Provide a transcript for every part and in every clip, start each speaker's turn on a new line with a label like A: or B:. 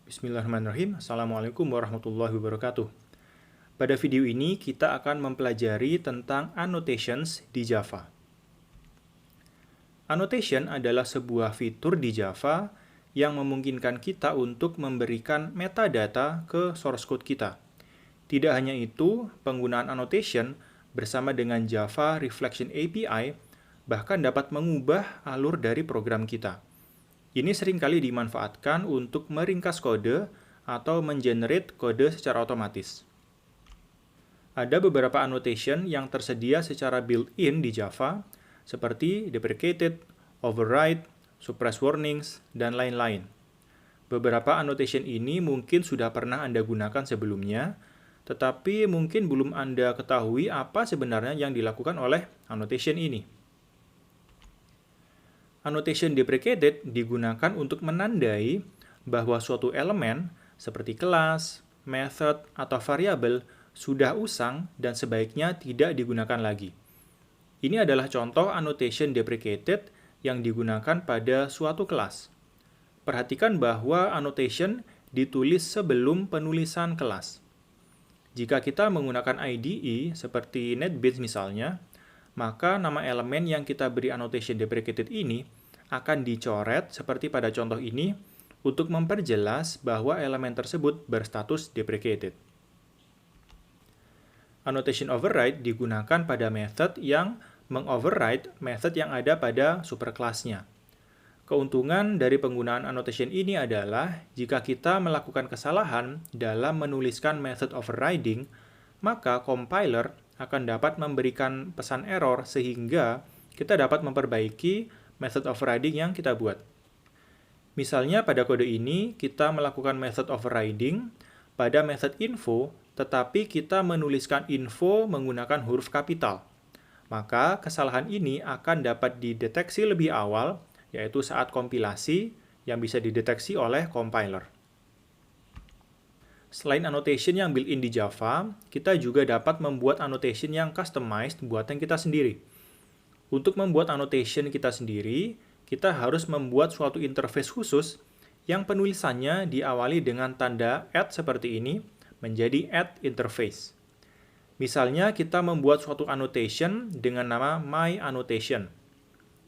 A: Bismillahirrahmanirrahim. Assalamualaikum warahmatullahi wabarakatuh. Pada video ini kita akan mempelajari tentang annotations di Java. Annotation adalah sebuah fitur di Java yang memungkinkan kita untuk memberikan metadata ke source code kita. Tidak hanya itu, penggunaan annotation bersama dengan Java Reflection API bahkan dapat mengubah alur dari program kita. Ini seringkali dimanfaatkan untuk meringkas kode atau mengenerate kode secara otomatis. Ada beberapa annotation yang tersedia secara built-in di Java, seperti deprecated, override, suppress warnings, dan lain-lain. Beberapa annotation ini mungkin sudah pernah Anda gunakan sebelumnya, tetapi mungkin belum Anda ketahui apa sebenarnya yang dilakukan oleh annotation ini. Annotation deprecated digunakan untuk menandai bahwa suatu elemen seperti kelas, method, atau variabel sudah usang dan sebaiknya tidak digunakan lagi. Ini adalah contoh annotation deprecated yang digunakan pada suatu kelas. Perhatikan bahwa annotation ditulis sebelum penulisan kelas. Jika kita menggunakan IDE seperti NetBeans misalnya, maka nama elemen yang kita beri annotation deprecated ini akan dicoret seperti pada contoh ini untuk memperjelas bahwa elemen tersebut berstatus deprecated. Annotation override digunakan pada method yang mengoverride method yang ada pada superclass-nya. Keuntungan dari penggunaan annotation ini adalah jika kita melakukan kesalahan dalam menuliskan method overriding, maka compiler akan dapat memberikan pesan error sehingga kita dapat memperbaiki method overriding yang kita buat. Misalnya pada kode ini kita melakukan method overriding pada method info, tetapi kita menuliskan info menggunakan huruf kapital. Maka kesalahan ini akan dapat dideteksi lebih awal, yaitu saat kompilasi yang bisa dideteksi oleh compiler. Selain annotation yang built-in di Java, kita juga dapat membuat annotation yang customized buatan kita sendiri. Untuk membuat annotation kita sendiri, kita harus membuat suatu interface khusus yang penulisannya diawali dengan tanda @ seperti ini, menjadi @interface. Misalnya kita membuat suatu annotation dengan nama myAnnotation.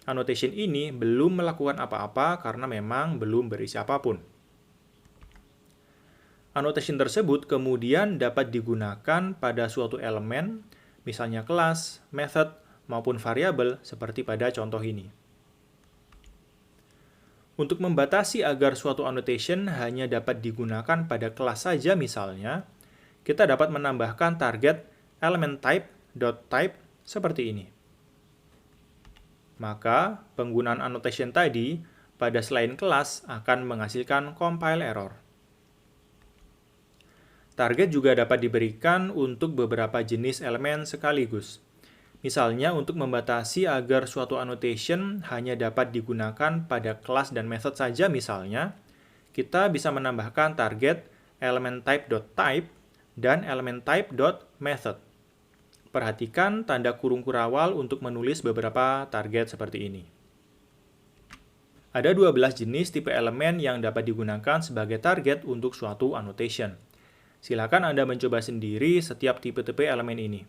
A: Annotation ini belum melakukan apa-apa karena memang belum berisi apapun. Annotation tersebut kemudian dapat digunakan pada suatu elemen, misalnya kelas, method, maupun variabel seperti pada contoh ini. Untuk membatasi agar suatu annotation hanya dapat digunakan pada kelas saja misalnya, kita dapat menambahkan target element type seperti ini. Maka, penggunaan annotation tadi pada selain kelas akan menghasilkan compile error. Target juga dapat diberikan untuk beberapa jenis elemen sekaligus. Misalnya untuk membatasi agar suatu annotation hanya dapat digunakan pada kelas dan method saja misalnya, kita bisa menambahkan target element type dan element type.method. Perhatikan tanda kurung kurawal untuk menulis beberapa target seperti ini. Ada 12 jenis tipe elemen yang dapat digunakan sebagai target untuk suatu annotation. Silakan Anda mencoba sendiri setiap tipe-tipe elemen ini.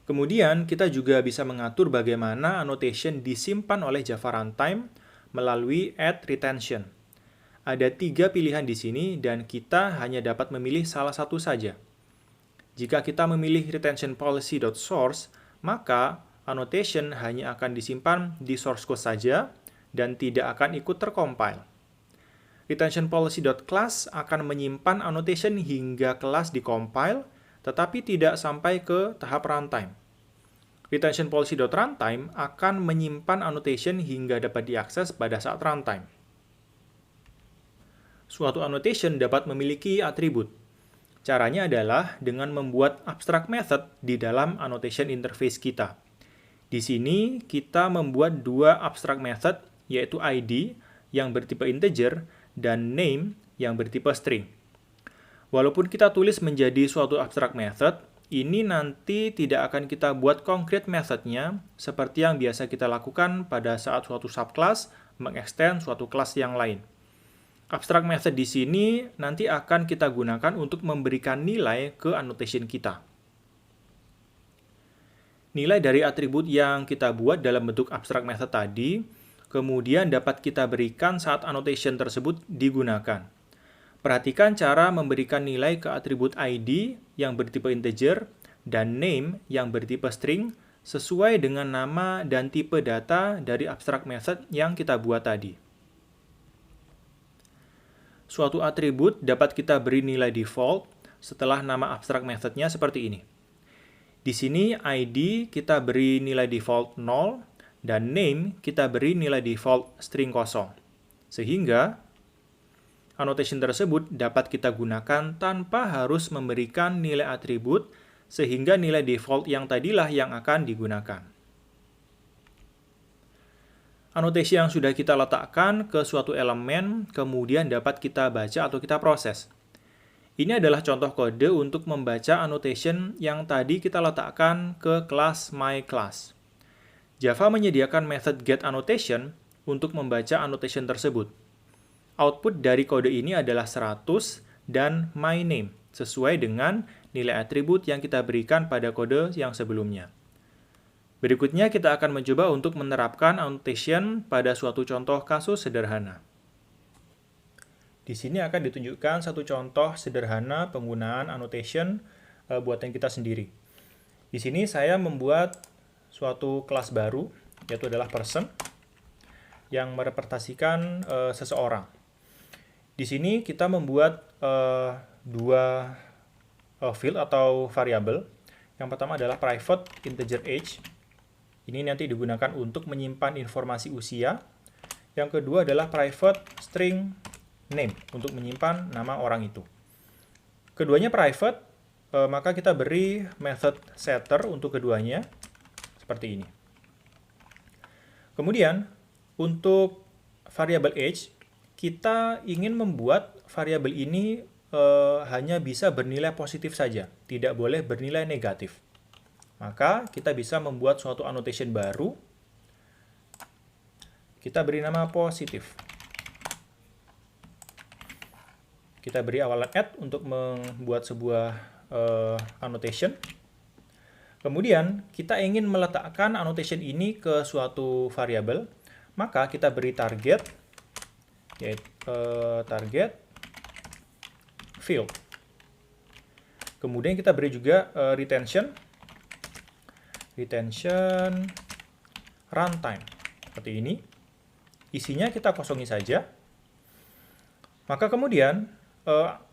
A: Kemudian, kita juga bisa mengatur bagaimana annotation disimpan oleh Java Runtime melalui @retention. Ada 3 pilihan di sini dan kita hanya dapat memilih salah satu saja. Jika kita memilih retention policy.source, maka annotation hanya akan disimpan di source code saja dan tidak akan ikut tercompile. Retention policy.class akan menyimpan annotation hingga kelas dikompile, tetapi tidak sampai ke tahap runtime. Retention policy.runtime akan menyimpan annotation hingga dapat diakses pada saat runtime. Suatu annotation dapat memiliki atribut. Caranya adalah dengan membuat abstract method di dalam annotation interface kita. Di sini kita membuat 2 abstract method, yaitu ID yang bertipe integer dan name yang bertipe string. Walaupun kita tulis menjadi suatu abstract method, ini nanti tidak akan kita buat concrete methodnya seperti yang biasa kita lakukan pada saat suatu subclass mengextend suatu kelas yang lain. Abstract method di sini nanti akan kita gunakan untuk memberikan nilai ke annotation kita. Nilai dari atribut yang kita buat dalam bentuk abstract method tadi, kemudian dapat kita berikan saat annotation tersebut digunakan. Perhatikan cara memberikan nilai ke atribut ID yang bertipe integer dan name yang bertipe string sesuai dengan nama dan tipe data dari abstract method yang kita buat tadi. Suatu atribut dapat kita beri nilai default setelah nama abstract methodnya seperti ini. Di sini ID kita beri nilai default 0 dan name kita beri nilai default string kosong. Sehingga annotation tersebut dapat kita gunakan tanpa harus memberikan nilai atribut sehingga nilai default yang tadilah yang akan digunakan. Annotation yang sudah kita letakkan ke suatu elemen kemudian dapat kita baca atau kita proses. Ini adalah contoh kode untuk membaca annotation yang tadi kita letakkan ke kelas myClass. Java menyediakan method getAnnotation untuk membaca annotation tersebut. Output dari kode ini adalah 100 dan myname, sesuai dengan nilai atribut yang kita berikan pada kode yang sebelumnya. Berikutnya kita akan mencoba untuk menerapkan annotation pada suatu contoh kasus sederhana. Di sini akan ditunjukkan satu contoh sederhana penggunaan annotation buatan kita sendiri. Di sini saya membuat suatu kelas baru, yaitu adalah person, yang merepresentasikan seseorang. Di sini kita membuat dua field atau variabel. Yang pertama adalah private integer age. Ini nanti digunakan untuk menyimpan informasi usia. Yang kedua adalah private string name, untuk menyimpan nama orang itu. Keduanya private, maka kita beri method setter untuk keduanya, seperti ini. Kemudian, untuk variabel age, kita ingin membuat variabel ini hanya bisa bernilai positif saja, tidak boleh bernilai negatif. Maka kita bisa membuat suatu annotation baru. Kita beri nama positif. Kita beri awalan add untuk membuat sebuah annotation. Kemudian kita ingin meletakkan annotation ini ke suatu variabel, maka kita beri target, yaitu target field. Kemudian kita beri juga retention runtime, seperti ini. Isinya kita kosongi saja. Maka kemudian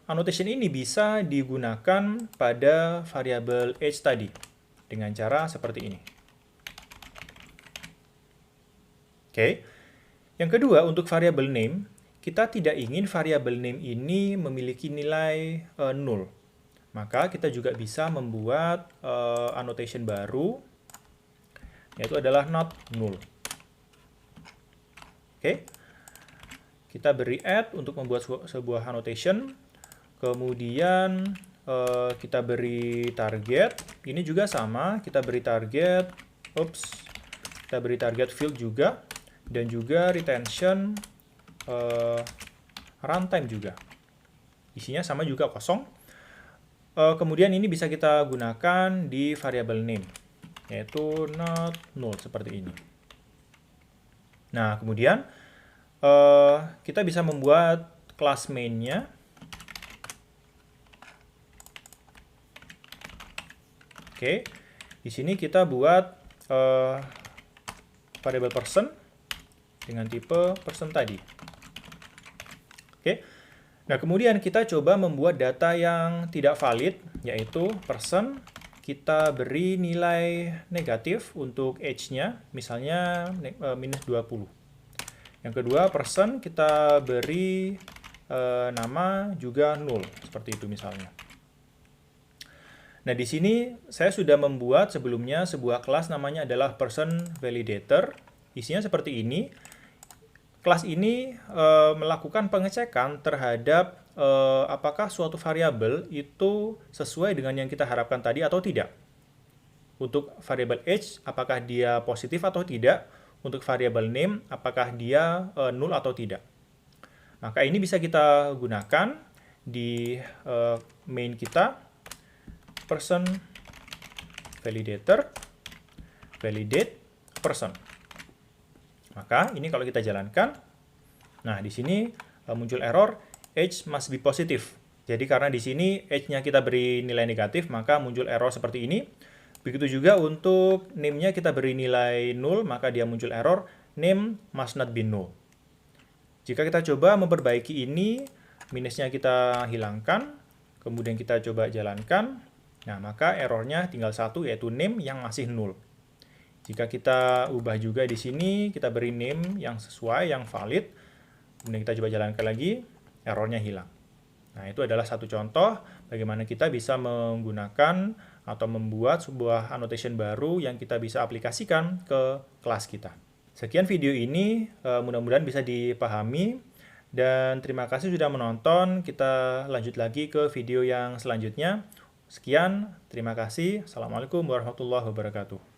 A: annotation ini bisa digunakan pada variabel age tadi dengan cara seperti ini. Oke. Yang kedua, untuk variabel name, kita tidak ingin variabel name ini memiliki nilai 0. Maka kita juga bisa membuat annotation baru, yaitu adalah not null. Oke. Kita beri add untuk membuat sebuah annotation. Kemudian kita beri target. Ini juga sama, kita beri target. Kita beri target field juga, dan juga retention runtime juga. Isinya sama juga kosong. Kemudian ini bisa kita gunakan di variabel name, yaitu not null, seperti ini. Nah, kemudian kita bisa membuat kelas main-nya. Oke, di sini kita buat variabel person dengan tipe person tadi. Oke, nah kemudian kita coba membuat data yang tidak valid, yaitu person. Kita beri nilai negatif untuk age-nya, misalnya minus 20. Yang kedua, person kita beri nama juga null, seperti itu misalnya. Nah, di sini saya sudah membuat sebelumnya sebuah kelas namanya adalah person validator. Isinya seperti ini. Kelas ini melakukan pengecekan terhadap apakah suatu variabel itu sesuai dengan yang kita harapkan tadi atau tidak. Untuk variabel age, apakah dia positif atau tidak. Untuk variabel name, apakah dia null atau tidak. Maka ini bisa kita gunakan di main kita, person validator, validate person. Maka ini kalau kita jalankan, nah di sini muncul error age must be positive. Jadi karena di sini age-nya kita beri nilai negatif, maka muncul error seperti ini. Begitu juga untuk name-nya kita beri nilai 0, maka dia muncul error name must not be null. Jika kita coba memperbaiki ini, minusnya kita hilangkan, kemudian kita coba jalankan, nah maka errornya tinggal satu, yaitu name yang masih null. Jika kita ubah juga di sini, kita beri name yang sesuai, yang valid, kemudian kita coba jalankan lagi, errornya hilang. Nah, itu adalah satu contoh bagaimana kita bisa menggunakan atau membuat sebuah annotation baru yang kita bisa aplikasikan ke kelas kita. Sekian video ini, mudah-mudahan bisa dipahami, dan terima kasih sudah menonton. Kita lanjut lagi ke video yang selanjutnya. Sekian, terima kasih. Assalamualaikum warahmatullahi wabarakatuh.